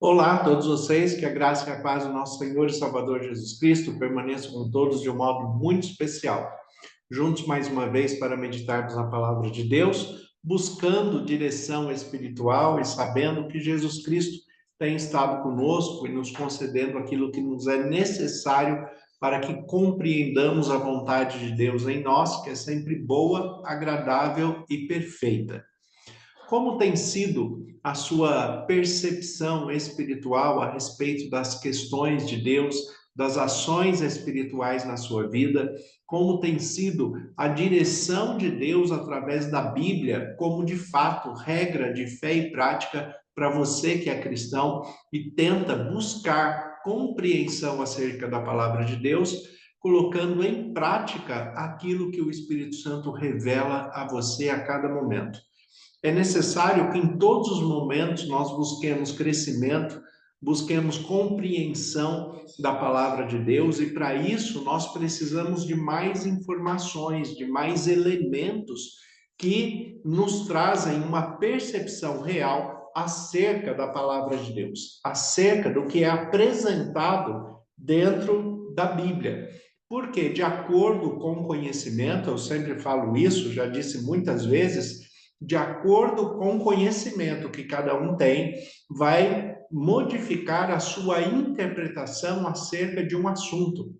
Olá a todos vocês, que a graça e a paz do nosso Senhor e Salvador Jesus Cristo permaneçam com todos de um modo muito especial. Juntos mais uma vez para meditarmos na palavra de Deus, buscando direção espiritual e sabendo que Jesus Cristo tem estado conosco e nos concedendo aquilo que nos é necessário para que compreendamos a vontade de Deus em nós, que é sempre boa, agradável e perfeita. Como tem sido a sua percepção espiritual a respeito das questões de Deus, das ações espirituais na sua vida? Como tem sido a direção de Deus através da Bíblia, como de fato regra de fé e prática para você que é cristão e tenta buscar compreensão acerca da palavra de Deus, colocando em prática aquilo que o Espírito Santo revela a você a cada momento? É necessário que em todos os momentos nós busquemos crescimento, busquemos compreensão da palavra de Deus, e para isso nós precisamos de mais informações, de mais elementos que nos trazem uma percepção real acerca da palavra de Deus, acerca do que é apresentado dentro da Bíblia. Porque, de acordo com o conhecimento, eu sempre falo isso, já disse muitas vezes, de acordo com o conhecimento que cada um tem, vai modificar a sua interpretação acerca de um assunto.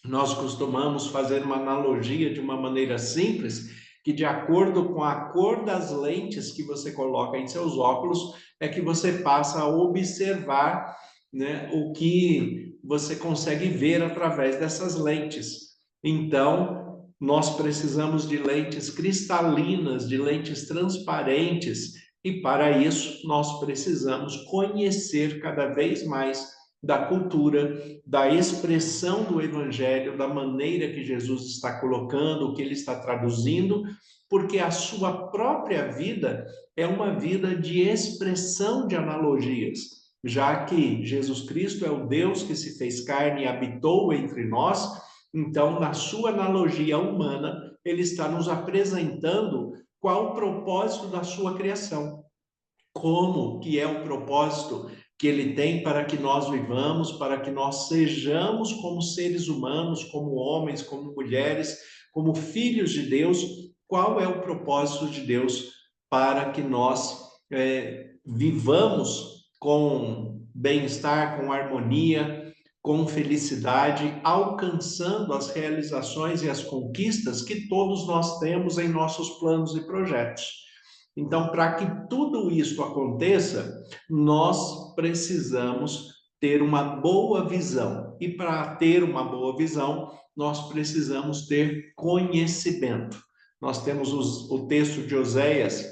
Nós costumamos fazer uma analogia de uma maneira simples, que de acordo com a cor das lentes que você coloca em seus óculos, é que você passa a observar, né, o que você consegue ver através dessas lentes. Então, nós precisamos de lentes cristalinas, de lentes transparentes, e para isso nós precisamos conhecer cada vez mais da cultura, da expressão do Evangelho, da maneira que Jesus está colocando, o que ele está traduzindo, porque a sua própria vida é uma vida de expressão de analogias, já que Jesus Cristo é o Deus que se fez carne e habitou entre nós. Então, na sua analogia humana, ele está nos apresentando qual o propósito da sua criação, como que é o propósito que ele tem para que nós vivamos, para que nós sejamos como seres humanos, como homens, como mulheres, como filhos de Deus. Qual é o propósito de Deus para que nós vivamos com bem-estar, com harmonia, com felicidade, alcançando as realizações e as conquistas que todos nós temos em nossos planos e projetos. Então, para que tudo isso aconteça, nós precisamos ter uma boa visão. E para ter uma boa visão, nós precisamos ter conhecimento. Nós temos o texto de Oséias,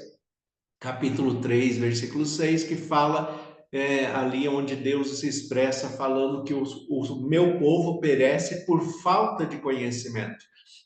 capítulo 3, versículo 6, que fala ali onde Deus se expressa falando que o meu povo perece por falta de conhecimento.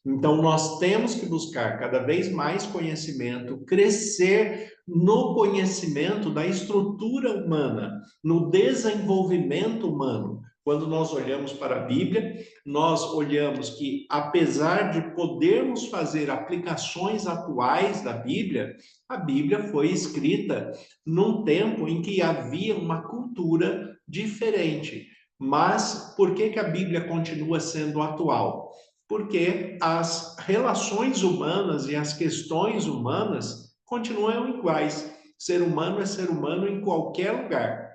Então, nós temos que buscar cada vez mais conhecimento, crescer no conhecimento da estrutura humana, no desenvolvimento humano. Quando nós olhamos para a Bíblia, nós olhamos que, apesar de podermos fazer aplicações atuais da Bíblia, a Bíblia foi escrita num tempo em que havia uma cultura diferente. Mas por que a Bíblia continua sendo atual? Porque as relações humanas e as questões humanas continuam iguais. Ser humano é ser humano em qualquer lugar.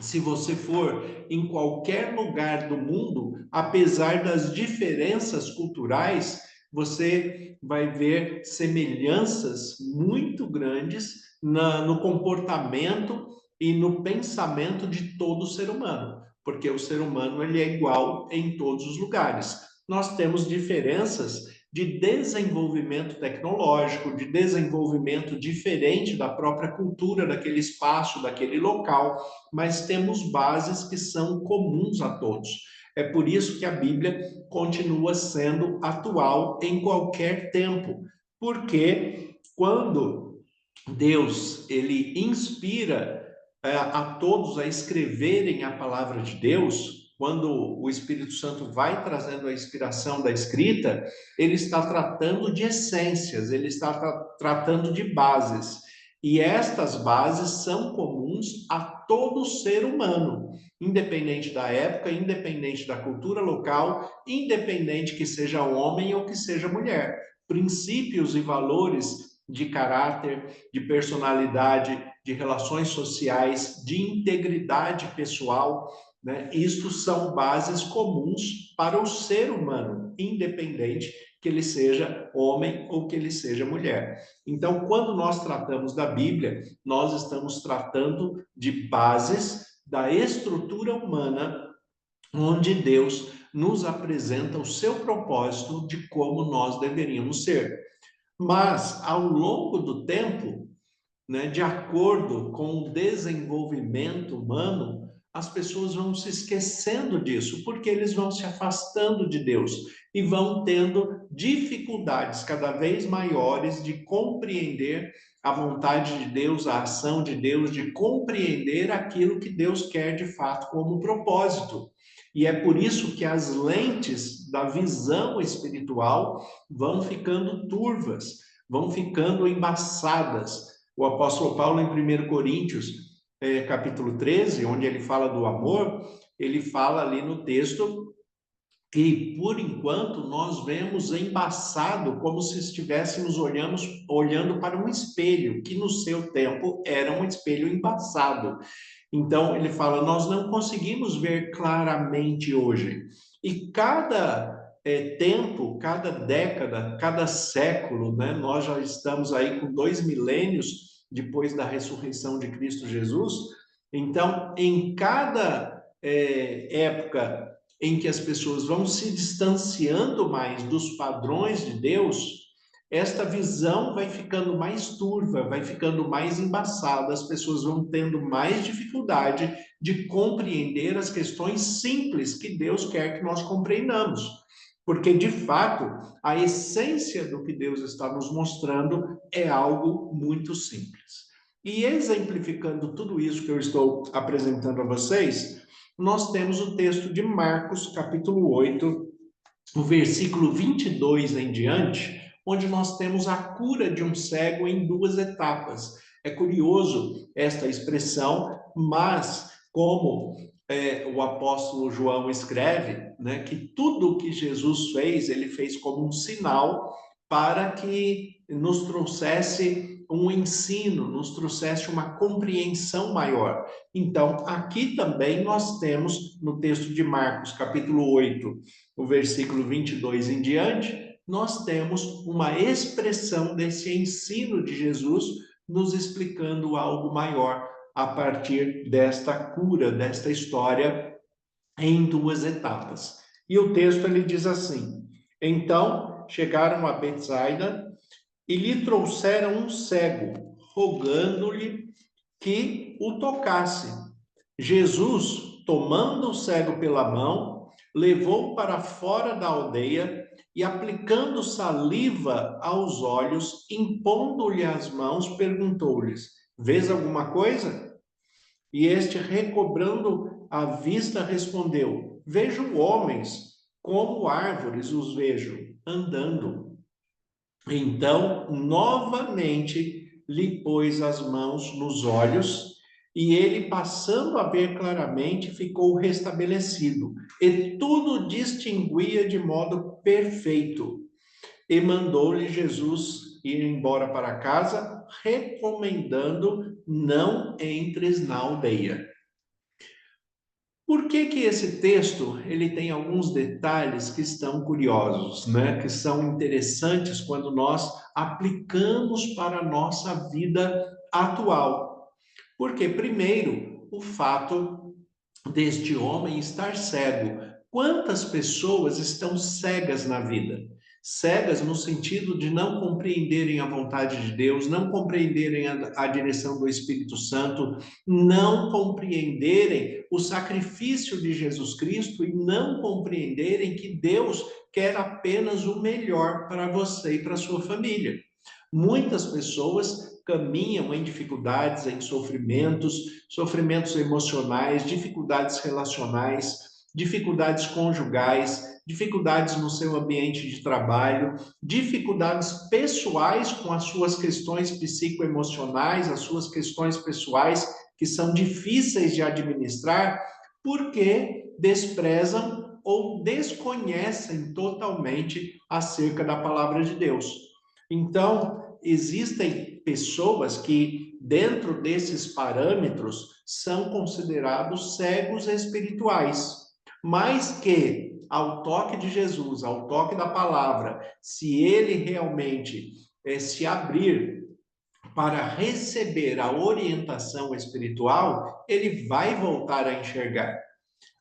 Se você for em qualquer lugar do mundo, apesar das diferenças culturais, você vai ver semelhanças muito grandes no comportamento e no pensamento de todo ser humano, porque o ser humano ele é igual em todos os lugares. Nós temos diferenças de desenvolvimento tecnológico, de desenvolvimento diferente da própria cultura daquele espaço, daquele local, mas temos bases que são comuns a todos. É por isso que a Bíblia continua sendo atual em qualquer tempo, porque quando Deus ele inspira a todos a escreverem a palavra de Deus, quando o Espírito Santo vai trazendo a inspiração da escrita, ele está tratando de essências, ele está tratando de bases. E estas bases são comuns a todo ser humano, independente da época, independente da cultura local, independente que seja homem ou que seja mulher. Princípios e valores de caráter, de personalidade, de relações sociais, de integridade pessoal, né? Isto são bases comuns para o ser humano, independente que ele seja homem ou que ele seja mulher. Então, quando nós tratamos da Bíblia, nós estamos tratando de bases da estrutura humana, onde Deus nos apresenta o seu propósito de como nós deveríamos ser. Mas, ao longo do tempo, né, de acordo com o desenvolvimento humano, as pessoas vão se esquecendo disso, porque eles vão se afastando de Deus e vão tendo dificuldades cada vez maiores de compreender a vontade de Deus, a ação de Deus, de compreender aquilo que Deus quer de fato como propósito. E é por isso que as lentes da visão espiritual vão ficando turvas, vão ficando embaçadas. O apóstolo Paulo, em 1 Coríntios, capítulo 13, onde ele fala do amor, ele fala ali no texto que, por enquanto, nós vemos embaçado como se estivéssemos olhando para um espelho, que no seu tempo era um espelho embaçado. Então, ele fala, nós não conseguimos ver claramente hoje. E cada tempo, cada década, cada século, né? Nós já estamos aí com 2 milênios depois da ressurreição de Cristo Jesus. Então, em cada época em que as pessoas vão se distanciando mais dos padrões de Deus, esta visão vai ficando mais turva, vai ficando mais embaçada, as pessoas vão tendo mais dificuldade de compreender as questões simples que Deus quer que nós compreendamos. Porque, de fato, a essência do que Deus está nos mostrando é algo muito simples. E exemplificando tudo isso que eu estou apresentando a vocês, nós temos o texto de Marcos, capítulo 8, o versículo 22 em diante, onde nós temos a cura de um cego em 2 etapas. É curioso esta expressão, mas como o apóstolo João escreve, né, que tudo o que Jesus fez, ele fez como um sinal para que nos trouxesse um ensino, nos trouxesse uma compreensão maior. Então, aqui também nós temos, no texto de Marcos, capítulo 8, o versículo 22 em diante, nós temos uma expressão desse ensino de Jesus nos explicando algo maior a partir desta cura, desta história em 2 etapas. E o texto ele diz assim: então chegaram a Betsaida e lhe trouxeram um cego, rogando-lhe que o tocasse. Jesus, tomando o cego pela mão, levou para fora da aldeia e, aplicando saliva aos olhos, impondo-lhe as mãos, perguntou-lhes: vês alguma coisa? E este, recobrando a vista, respondeu: vejo homens, como árvores os vejo, andando. Então, novamente, lhe pôs as mãos nos olhos, e ele, passando a ver claramente, ficou restabelecido, e tudo distinguia de modo perfeito. E mandou-lhe Jesus ir embora para casa, recomendando: não entres na aldeia. Por que que esse texto ele tem alguns detalhes que estão curiosos, né? Que são interessantes quando nós aplicamos para a nossa vida atual? Porque, primeiro, o fato deste homem estar cego. Quantas pessoas estão cegas na vida? Cegas no sentido de não compreenderem a vontade de Deus, não compreenderem a direção do Espírito Santo, não compreenderem o sacrifício de Jesus Cristo e não compreenderem que Deus quer apenas o melhor para você e para a sua família. Muitas pessoas caminham em dificuldades, em sofrimentos, sofrimentos emocionais, dificuldades relacionais, dificuldades conjugais, dificuldades no seu ambiente de trabalho, dificuldades pessoais com as suas questões psicoemocionais, as suas questões pessoais que são difíceis de administrar, porque desprezam ou desconhecem totalmente acerca da palavra de Deus. Então, existem pessoas que, dentro desses parâmetros, são considerados cegos espirituais, mas que, ao toque de Jesus, ao toque da palavra, se ele realmente se abrir para receber a orientação espiritual, ele vai voltar a enxergar.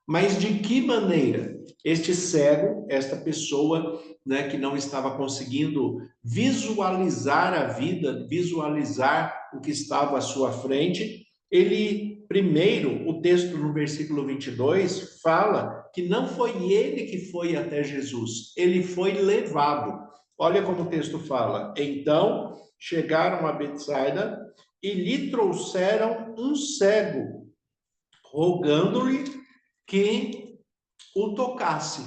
Mas de que maneira? Este cego, esta pessoa, né, que não estava conseguindo visualizar a vida, visualizar o que estava à sua frente, ele, primeiro, o texto no versículo 22 fala que não foi ele que foi até Jesus, ele foi levado. Olha como o texto fala. Então, chegaram a Betsaida e lhe trouxeram um cego, rogando-lhe que o tocasse.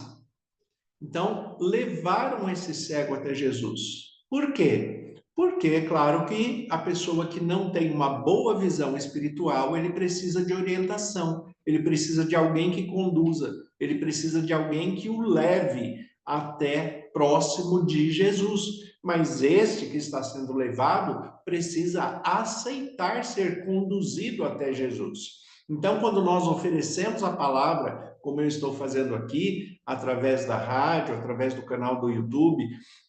Então, levaram esse cego até Jesus. Por quê? Porque é claro que a pessoa que não tem uma boa visão espiritual, ele precisa de orientação, ele precisa de alguém que conduza, ele precisa de alguém que o leve até próximo de Jesus. Mas este que está sendo levado precisa aceitar ser conduzido até Jesus. Então, quando nós oferecemos a palavra, como eu estou fazendo aqui, através da rádio, através do canal do YouTube,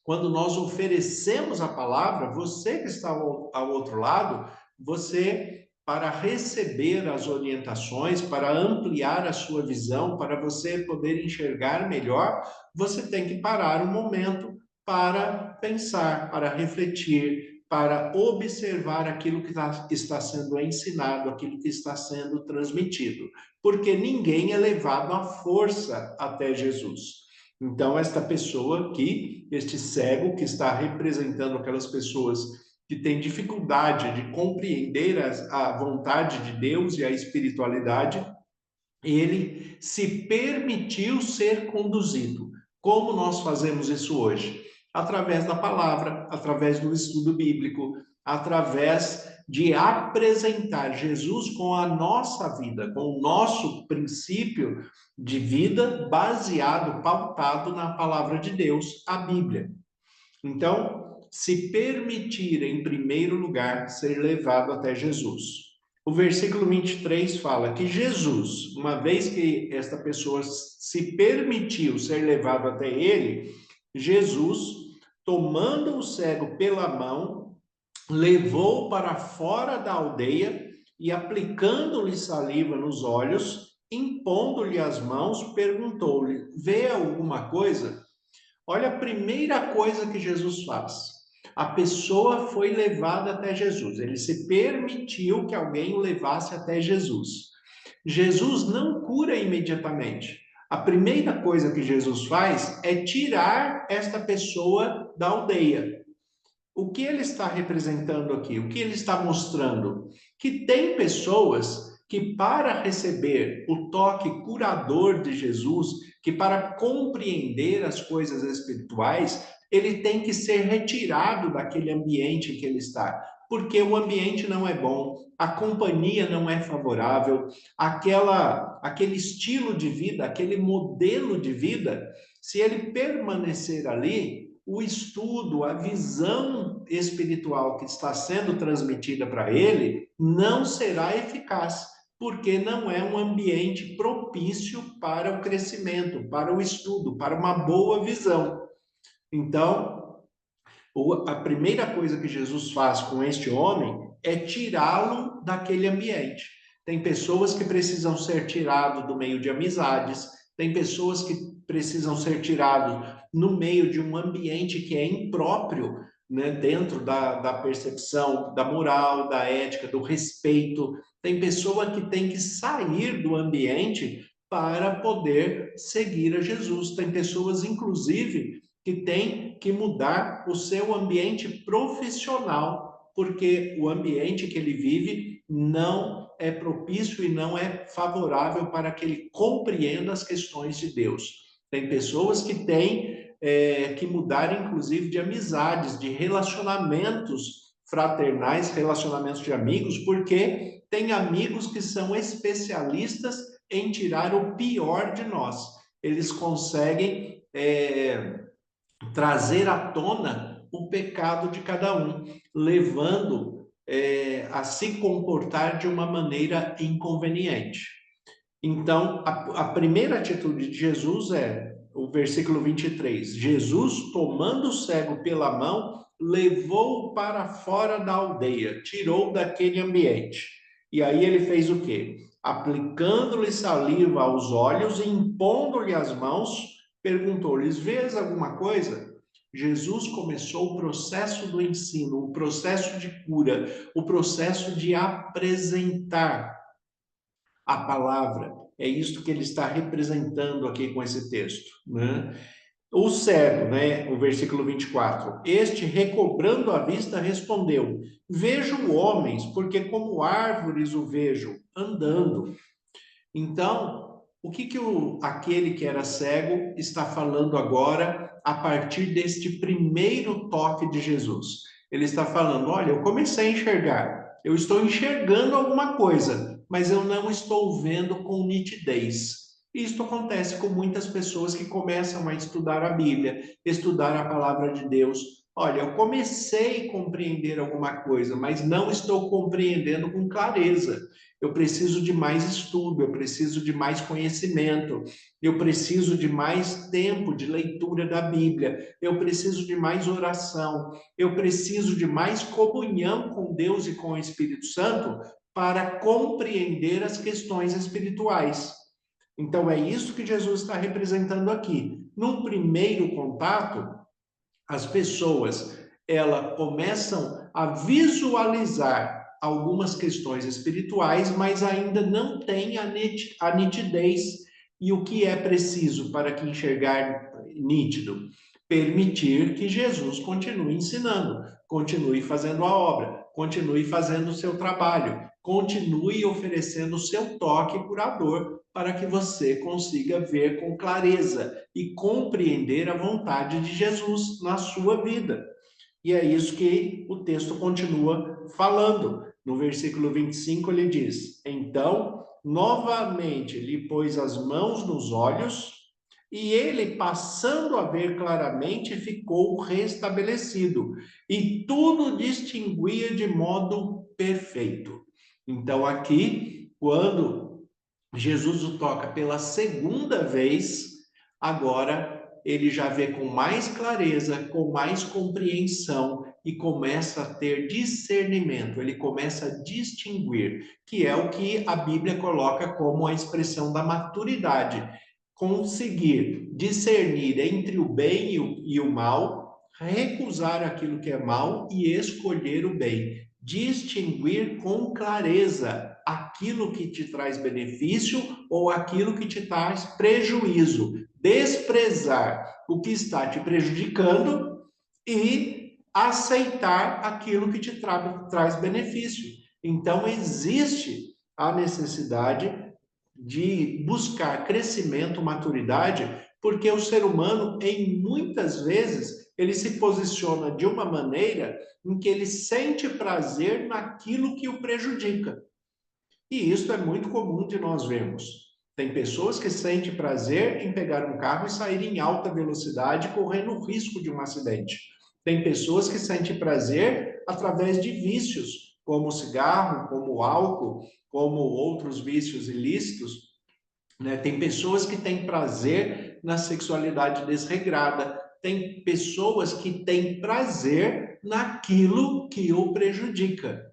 quando nós oferecemos a palavra, você que está ao outro lado, você, para receber as orientações, para ampliar a sua visão, para você poder enxergar melhor, você tem que parar um momento para pensar, para refletir, para observar aquilo que está sendo ensinado, aquilo que está sendo transmitido, porque ninguém é levado à força até Jesus. Então, esta pessoa aqui, este cego que está representando aquelas pessoas que têm dificuldade de compreender a vontade de Deus e a espiritualidade, ele se permitiu ser conduzido. Como nós fazemos isso hoje? Através da palavra, através do estudo bíblico, através de apresentar Jesus com a nossa vida, com o nosso princípio de vida baseado, pautado na palavra de Deus, a Bíblia. Então, se permitir, em primeiro lugar, ser levado até Jesus. O versículo 23 fala que Jesus, uma vez que esta pessoa se permitiu ser levado até ele, Jesus, tomando o cego pela mão, levou para fora da aldeia e, aplicando-lhe saliva nos olhos, impondo-lhe as mãos, perguntou-lhe: vê alguma coisa? Olha a primeira coisa que Jesus faz. A pessoa foi levada até Jesus. Ele se permitiu que alguém o levasse até Jesus. Jesus não cura imediatamente. A primeira coisa que Jesus faz é tirar esta pessoa da aldeia. O que ele está representando aqui? O que ele está mostrando? Que tem pessoas que, para receber o toque curador de Jesus, que para compreender as coisas espirituais, ele tem que ser retirado daquele ambiente que ele está, porque o ambiente não é bom, a companhia não é favorável, aquele estilo de vida, aquele modelo de vida, se ele permanecer ali, o estudo, a visão espiritual que está sendo transmitida para ele não será eficaz, porque não é um ambiente propício para o crescimento, para o estudo, para uma boa visão. Então, a primeira coisa que Jesus faz com este homem é tirá-lo daquele ambiente. Tem pessoas que precisam ser tiradas do meio de amizades, tem pessoas que precisam ser tiradas no meio de um ambiente que é impróprio, né, dentro da percepção da moral, da ética, do respeito. Tem pessoa que tem que sair do ambiente para poder seguir a Jesus. Tem pessoas, inclusive, que têm que mudar o seu ambiente profissional, porque o ambiente que ele vive não é propício e não é favorável para que ele compreenda as questões de Deus. Tem pessoas que têm que mudar, inclusive, de amizades, de relacionamentos fraternais, relacionamentos de amigos, porque tem amigos que são especialistas em tirar o pior de nós. Eles conseguem trazer à tona o pecado de cada um, levando a se comportar de uma maneira inconveniente. Então, a primeira atitude de Jesus é o versículo 23. Jesus, tomando o cego pela mão, levou-o para fora da aldeia, tirou daquele ambiente. E aí ele fez o quê? Aplicando-lhe saliva aos olhos e impondo-lhe as mãos, perguntou-lhes: vês alguma coisa? Jesus começou o processo do ensino, o processo de cura, o processo de apresentar a palavra. É isto que ele está representando aqui com esse texto, né? O cego, né? O versículo 24. Este, recobrando a vista, respondeu: vejo homens, porque como árvores o vejo andando. Então, o que aquele que era cego está falando agora a partir deste primeiro toque de Jesus? Ele está falando: olha, eu comecei a enxergar, eu estou enxergando alguma coisa, mas eu não estou vendo com nitidez. Isto acontece com muitas pessoas que começam a estudar a Bíblia, estudar a palavra de Deus. Olha, eu comecei a compreender alguma coisa, mas não estou compreendendo com clareza. Eu preciso de mais estudo, eu preciso de mais conhecimento, eu preciso de mais tempo de leitura da Bíblia, eu preciso de mais oração, eu preciso de mais comunhão com Deus e com o Espírito Santo para compreender as questões espirituais. Então, é isso que Jesus está representando aqui. Num primeiro contato, as pessoas elas começam a visualizar algumas questões espirituais, mas ainda não têm a nitidez. E o que é preciso para que enxergar nítido? Permitir que Jesus continue ensinando, continue fazendo a obra, continue fazendo o seu trabalho, continue oferecendo o seu toque curador para que você consiga ver com clareza e compreender a vontade de Jesus na sua vida. E é isso que o texto continua falando. No versículo 25 ele diz: então, novamente lhe pôs as mãos nos olhos, e ele, passando a ver claramente, ficou restabelecido, e tudo distinguia de modo perfeito. Então, aqui, quando Jesus o toca pela segunda vez, agora ele já vê com mais clareza, com mais compreensão e começa a ter discernimento, ele começa a distinguir, que é o que a Bíblia coloca como a expressão da maturidade. Conseguir discernir entre o bem e o mal, recusar aquilo que é mal e escolher o bem. Distinguir com clareza aquilo que te traz benefício ou aquilo que te traz prejuízo. Desprezar o que está te prejudicando e aceitar aquilo que te traz benefício. Então, existe a necessidade de buscar crescimento, maturidade, porque o ser humano, em muitas vezes, ele se posiciona de uma maneira em que ele sente prazer naquilo que o prejudica. E isso é muito comum de nós vermos. Tem pessoas que sentem prazer em pegar um carro e sair em alta velocidade, correndo o risco de um acidente. Tem pessoas que sentem prazer através de vícios, como o cigarro, como o álcool, como outros vícios ilícitos, né? Tem pessoas que têm prazer na sexualidade desregrada. Tem pessoas que têm prazer naquilo que o prejudica.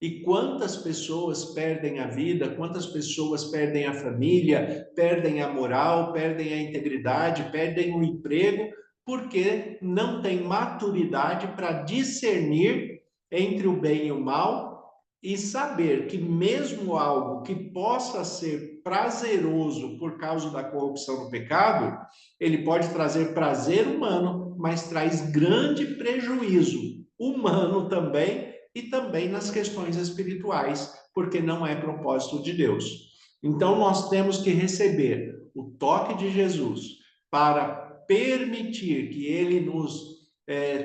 E quantas pessoas perdem a vida, quantas pessoas perdem a família, perdem a moral, perdem a integridade, perdem o emprego, porque não tem maturidade para discernir entre o bem e o mal e saber que mesmo algo que possa ser prazeroso por causa da corrupção do pecado, ele pode trazer prazer humano, mas traz grande prejuízo humano também e também nas questões espirituais, porque não é propósito de Deus. Então, nós temos que receber o toque de Jesus para permitir que ele nos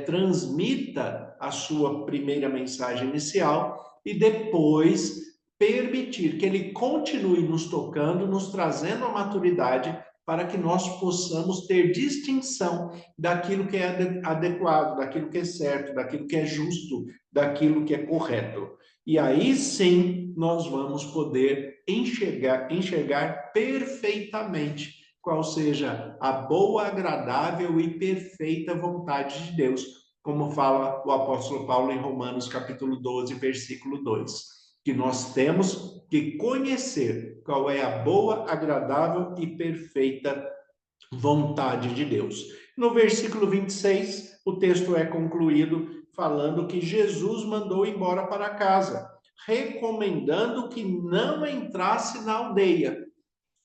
transmita a sua primeira mensagem inicial e depois permitir que ele continue nos tocando, nos trazendo a maturidade para que nós possamos ter distinção daquilo que é adequado, daquilo que é certo, daquilo que é justo, daquilo que é correto. E aí sim nós vamos poder enxergar perfeitamente qual seja a boa, agradável e perfeita vontade de Deus, como fala o apóstolo Paulo em Romanos capítulo 12, versículo 2. Que nós temos que conhecer qual é a boa, agradável e perfeita vontade de Deus. No versículo 26, o texto é concluído falando que Jesus mandou embora para casa, recomendando que não entrasse na aldeia.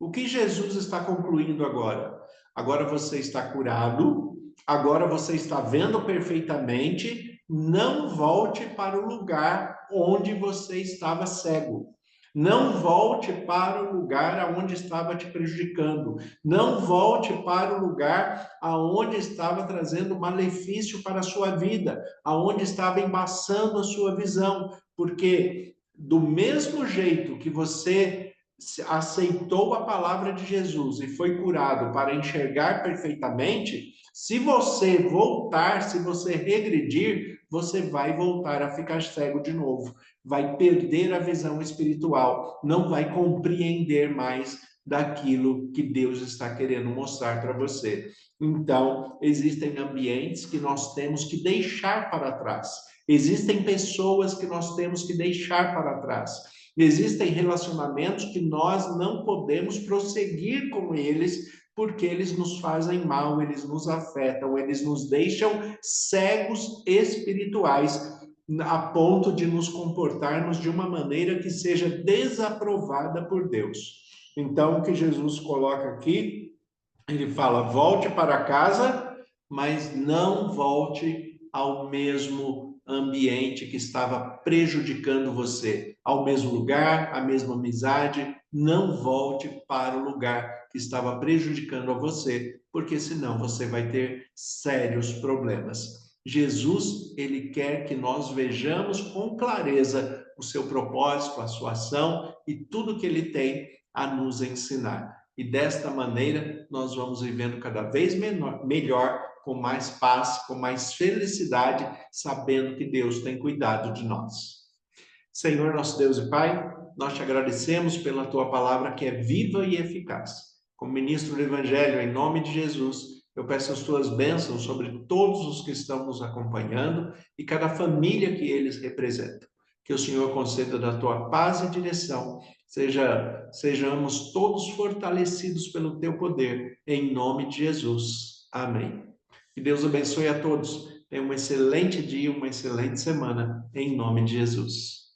O que Jesus está concluindo agora? Agora você está curado, agora você está vendo perfeitamente, não volte para o lugar onde você estava cego. Não volte para o lugar aonde estava te prejudicando. Não volte para o lugar aonde estava trazendo malefício para a sua vida, aonde estava embaçando a sua visão, porque do mesmo jeito que você aceitou a palavra de Jesus e foi curado para enxergar perfeitamente, se você voltar, se você regredir, você vai voltar a ficar cego de novo, vai perder a visão espiritual, não vai compreender mais daquilo que Deus está querendo mostrar para você. Então, existem ambientes que nós temos que deixar para trás. Existem pessoas que nós temos que deixar para trás. Existem relacionamentos que nós não podemos prosseguir com eles, porque eles nos fazem mal, eles nos afetam, eles nos deixam cegos espirituais, a ponto de nos comportarmos de uma maneira que seja desaprovada por Deus. Então, o que Jesus coloca aqui, ele fala: volte para casa, mas não volte ao mesmo ambiente que estava prejudicando você, ao mesmo lugar, à mesma amizade. Não volte para o lugar que estava prejudicando a você, porque senão você vai ter sérios problemas. Jesus, ele quer que nós vejamos com clareza o seu propósito, a sua ação e tudo que ele tem a nos ensinar. E desta maneira, nós vamos vivendo cada vez melhor, com mais paz, com mais felicidade, sabendo que Deus tem cuidado de nós. Senhor, nosso Deus e Pai, nós te agradecemos pela tua palavra que é viva e eficaz. Como ministro do Evangelho, em nome de Jesus, eu peço as tuas bênçãos sobre todos os que estão nos acompanhando e cada família que eles representam. Que o Senhor conceda da tua paz e direção, sejamos todos fortalecidos pelo teu poder, em nome de Jesus. Amém. Que Deus abençoe a todos. Tenha um excelente dia, uma excelente semana, em nome de Jesus.